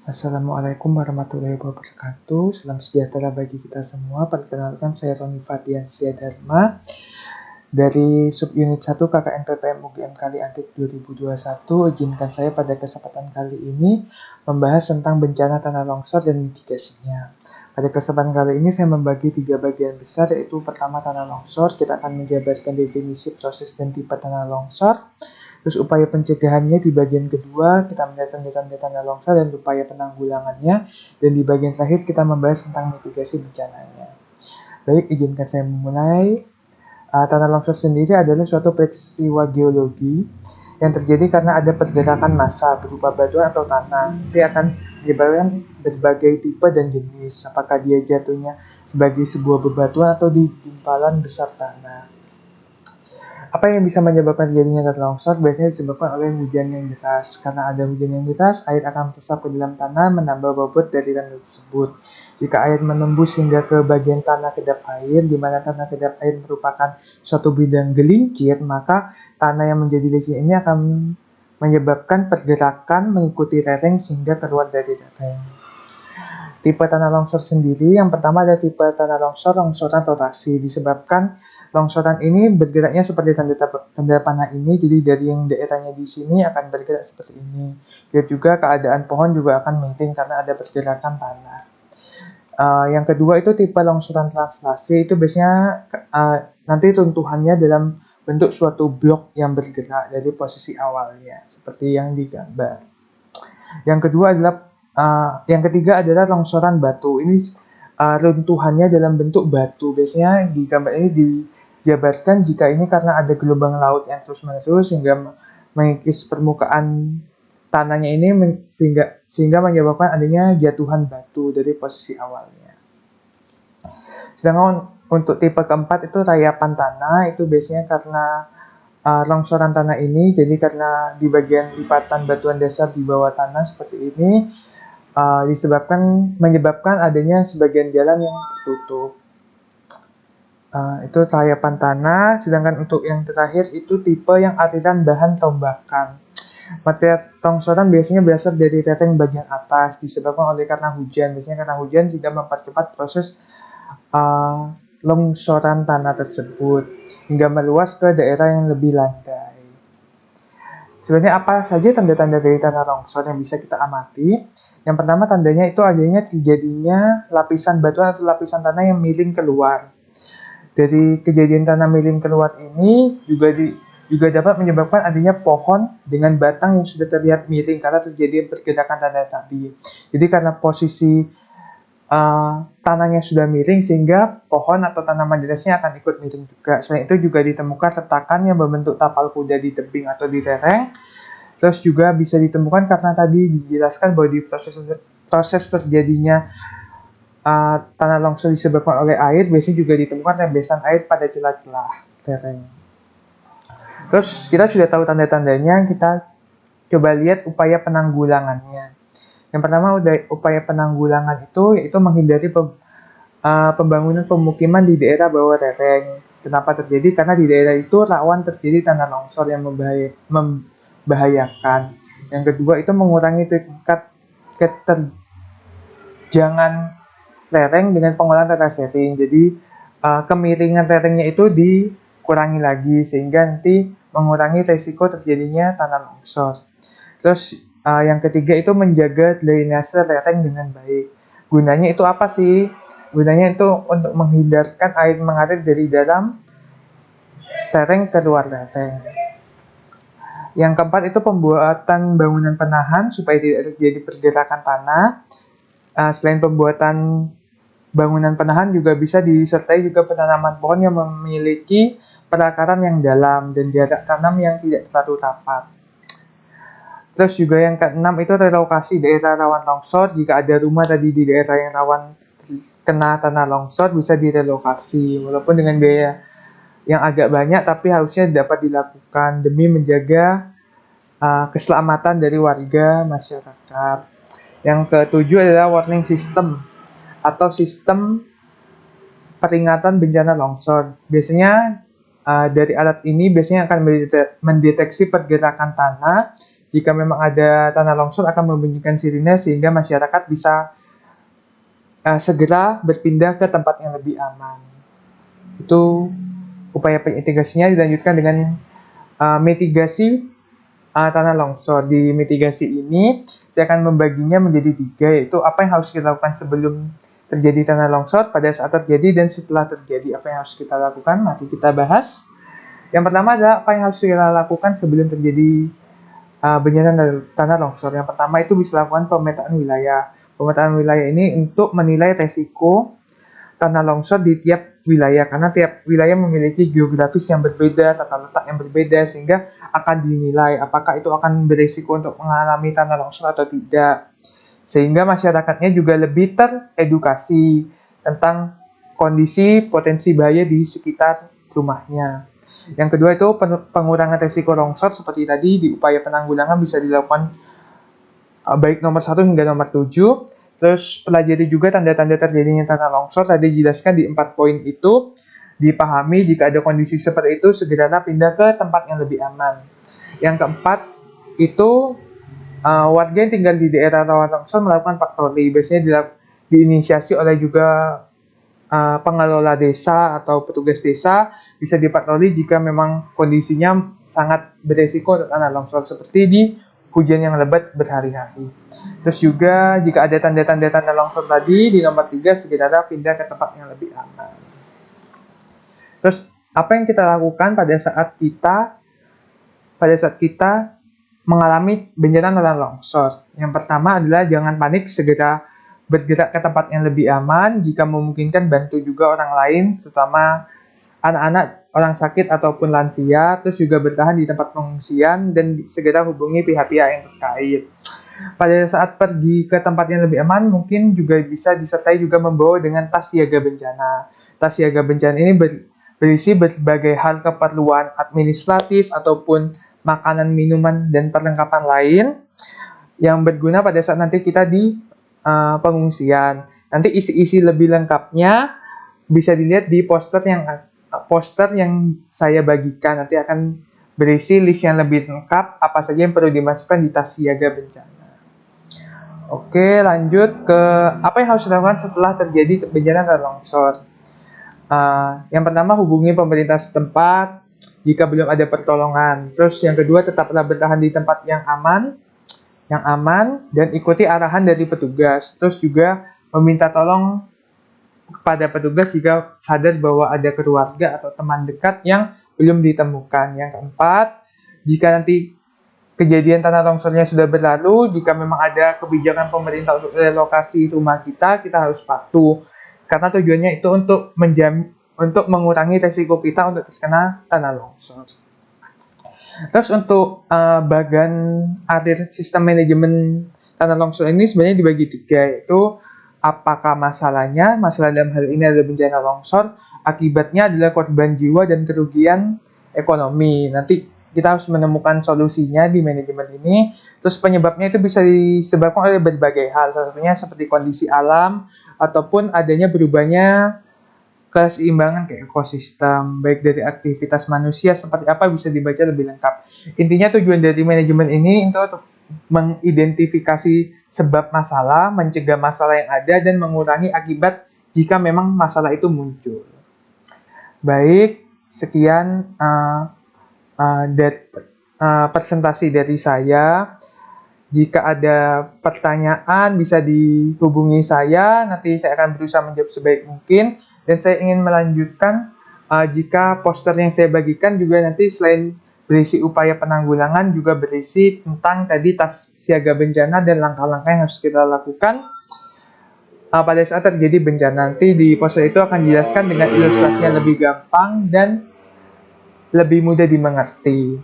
Assalamualaikum warahmatullahi wabarakatuh. Salam sejahtera bagi kita semua. Perkenalkan, saya Roni Fadliansyah Dharma dari Subunit 1 KKN PPM UGM Kali Angke 2021. Izinkan saya pada kesempatan kali ini membahas tentang bencana tanah longsor dan mitigasinya. Pada kesempatan kali ini saya membagi 3 bagian besar, yaitu pertama tanah longsor. Kita akan menjabarkan definisi, proses, dan tipe tanah longsor. Terus upaya pencegahannya di bagian kedua, kita melihat tanda-tanda tanah longsor dan upaya penanggulangannya. Dan di bagian terakhir kita membahas tentang mitigasi bencananya. Baik, izinkan saya memulai. Tanah longsor sendiri adalah suatu peristiwa geologi yang terjadi karena ada pergerakan massa berupa batuan atau tanah. Nanti akan menyebabkan berbagai tipe dan jenis, apakah dia jatuhnya sebagai sebuah bebatuan atau di gumpalan besar tanah. Apa yang bisa menyebabkan terjadinya tanah longsor? Biasanya disebabkan oleh hujan yang deras. Karena ada hujan yang deras, air akan meresap ke dalam tanah, menambah bobot dari tanah tersebut. Jika air menembus hingga ke bagian tanah kedap air, di mana tanah kedap air merupakan suatu bidang gelincir, maka tanah yang menjadi licin ini akan menyebabkan pergerakan mengikuti lereng sehingga keluar dari lereng. Tipe tanah longsor sendiri, yang pertama ada tipe tanah longsor, longsoran rotasi, disebabkan longsoran ini bergeraknya seperti tanda panah ini, jadi dari yang daerahnya di sini akan bergerak seperti ini. Dan juga keadaan pohon juga akan miring karena ada pergerakan tanah. Yang kedua itu tipe longsoran translasi, itu biasanya nanti runtuhannya dalam bentuk suatu blok yang bergerak dari posisi awalnya, seperti yang digambar. Yang ketiga adalah longsoran batu. Ini runtuhannya dalam bentuk batu. Biasanya di gambar ini dijabarkan jika ini karena ada gelombang laut yang terus-menerus sehingga mengikis permukaan tanahnya ini sehingga menyebabkan adanya jatuhan batu dari posisi awalnya. Sedangkan untuk tipe keempat itu rayapan tanah, itu biasanya karena longsoran tanah ini, jadi karena di bagian lipatan batuan dasar di bawah tanah seperti ini menyebabkan adanya sebagian jalan yang tertutup. Itu rayapan tanah. Sedangkan untuk yang terakhir itu tipe yang aliran bahan tombakan. Material longsoran biasanya berasal dari lereng bagian atas, disebabkan karena hujan. Biasanya karena hujan sehingga mempercepat proses longsoran tanah tersebut hingga meluas ke daerah yang lebih landai. Sebenarnya apa saja tanda-tanda dari tanah longsor yang bisa kita amati? Yang pertama, tandanya itu adanya terjadinya lapisan batuan atau lapisan tanah yang miring keluar. Dari kejadian tanah miring keluar ini juga dapat menyebabkan adanya pohon dengan batang yang sudah terlihat miring karena terjadi pergerakan tanah tadi. Jadi karena posisi tanahnya sudah miring sehingga pohon atau tanaman di atasnya akan ikut miring juga. Selain itu juga ditemukan retakan yang membentuk tapal kuda di tebing atau di lereng. Terus juga bisa ditemukan karena tadi dijelaskan bahwa di proses terjadinya tanah longsor disebabkan oleh air, biasanya juga ditemukan rembesan air pada celah-celah lereng. Terus kita sudah tahu tanda-tandanya, kita coba lihat upaya penanggulangannya. Yang pertama, upaya penanggulangan itu yaitu menghindari pembangunan pemukiman di daerah bawah lereng. Kenapa terjadi? Karena di daerah itu rawan terjadi tanah longsor yang membahayakan. Yang kedua itu mengurangi tingkat keterjangan lereng dengan pengolahan terasering. Jadi kemiringan lerengnya itu dikurangi lagi sehingga nanti mengurangi resiko terjadinya tanah longsor. Terus yang ketiga itu menjaga drainase lereng dengan baik. Gunanya itu apa sih? Gunanya itu untuk menghindarkan air mengalir dari dalam lereng keluar lereng. Yang keempat itu pembuatan bangunan penahan supaya tidak terjadi pergerakan tanah. Selain pembuatan bangunan penahan juga bisa disertai juga penanaman pohon yang memiliki perakaran yang dalam dan jarak tanam yang tidak terlalu rapat. Terus juga yang keenam itu relokasi daerah rawan longsor. Jika ada rumah tadi di daerah yang rawan kena tanah longsor bisa direlokasi walaupun dengan biaya yang agak banyak, tapi harusnya dapat dilakukan demi menjaga keselamatan dari warga masyarakat. Yang ketujuh adalah warning system atau sistem peringatan bencana longsor. Biasanya dari alat ini biasanya akan mendeteksi pergerakan tanah Jika memang ada tanah longsor akan membunyikan sirine sehingga masyarakat bisa segera berpindah ke tempat yang lebih aman. Itu upaya mitigasinya. Dilanjutkan dengan mitigasi tanah longsor. Di mitigasi ini saya akan membaginya menjadi 3, yaitu apa yang harus kita lakukan sebelum terjadi tanah longsor, pada saat terjadi, dan setelah terjadi apa yang harus kita lakukan. Mari kita bahas. Yang pertama adalah apa yang harus kita lakukan sebelum terjadi bencana tanah longsor. Yang pertama itu bisa lakukan pemetaan wilayah. Pemetaan wilayah ini untuk menilai resiko tanah longsor di tiap wilayah, karena tiap wilayah memiliki geografis yang berbeda, tata letak yang berbeda, sehingga akan dinilai apakah itu akan berisiko untuk mengalami tanah longsor atau tidak. Sehingga masyarakatnya juga lebih teredukasi tentang kondisi potensi bahaya di sekitar rumahnya. Yang kedua itu pengurangan risiko longsor. Seperti tadi, di upaya penanggulangan bisa dilakukan baik nomor 1 hingga nomor 7. Terus pelajari juga tanda-tanda terjadinya tanah longsor. Tadi dijelaskan di 4 poin itu. Dipahami jika ada kondisi seperti itu, segera pindah ke tempat yang lebih aman. Yang keempat itu warga yang tinggal di daerah rawan longsor melakukan patroli. Biasanya diinisiasi oleh juga pengelola desa atau petugas desa. Bisa dipatroli jika memang kondisinya sangat beresiko untuk tanah longsor, seperti di hujan yang lebat berhari-hari. Terus juga jika ada tanda-tanda tanah longsor tadi, di nomor 3 segera pindah ke tempat yang lebih aman. Terus apa yang kita lakukan pada saat kita mengalami bencana tanah longsor? Yang pertama adalah jangan panik, segera bergerak ke tempat yang lebih aman. Jika memungkinkan, bantu juga orang lain, terutama anak-anak, orang sakit ataupun lansia. Terus juga bertahan di tempat pengungsian dan segera hubungi pihak-pihak yang terkait. Pada saat pergi ke tempat yang lebih aman, mungkin juga bisa disertai juga membawa dengan tas siaga bencana. Tas siaga bencana ini berisi berbagai hal keperluan administratif ataupun makanan, minuman, dan perlengkapan lain yang berguna pada saat nanti kita di pengungsian. Nanti isi-isi lebih lengkapnya bisa dilihat di poster yang saya bagikan. Nanti akan berisi list yang lebih lengkap apa saja yang perlu dimasukkan di tas siaga bencana. Oke, lanjut ke apa yang harus dilakukan setelah terjadi bencana tanah longsor. Yang pertama, hubungi pemerintah setempat jika belum ada pertolongan. Terus yang kedua, tetaplah bertahan di tempat yang aman dan ikuti arahan dari petugas. Terus juga meminta tolong kepada petugas jika sadar bahwa ada keluarga atau teman dekat yang belum ditemukan. Yang keempat, jika nanti kejadian tanah longsornya sudah berlalu, jika memang ada kebijakan pemerintah untuk relokasi rumah kita harus patuh. Karena tujuannya itu untuk mengurangi resiko kita untuk terkena tanah longsor. Terus untuk bagan alir sistem manajemen tanah longsor ini sebenarnya dibagi 3, yaitu apakah masalah dalam hal ini adalah bencana longsor, akibatnya adalah korban jiwa dan kerugian ekonomi. Nanti kita harus menemukan solusinya di manajemen ini. Terus penyebabnya itu bisa disebabkan oleh berbagai hal, salah satunya seperti kondisi alam ataupun adanya berubahnya keseimbangan ke ekosistem, baik dari aktivitas manusia seperti apa bisa dibaca lebih lengkap. Intinya tujuan dari manajemen ini untuk mengidentifikasi sebab masalah, mencegah masalah yang ada, dan mengurangi akibat jika memang masalah itu muncul. Baik, sekian presentasi dari saya. Jika ada pertanyaan bisa dihubungi saya, nanti saya akan berusaha menjawab sebaik mungkin. Dan saya ingin melanjutkan jika poster yang saya bagikan juga nanti selain berisi upaya penanggulangan juga berisi tentang tadi tas siaga bencana dan langkah-langkah yang harus kita lakukan pada saat terjadi bencana. Nanti di poster itu akan dijelaskan dengan ilustrasi yang lebih gampang dan lebih mudah dimengerti.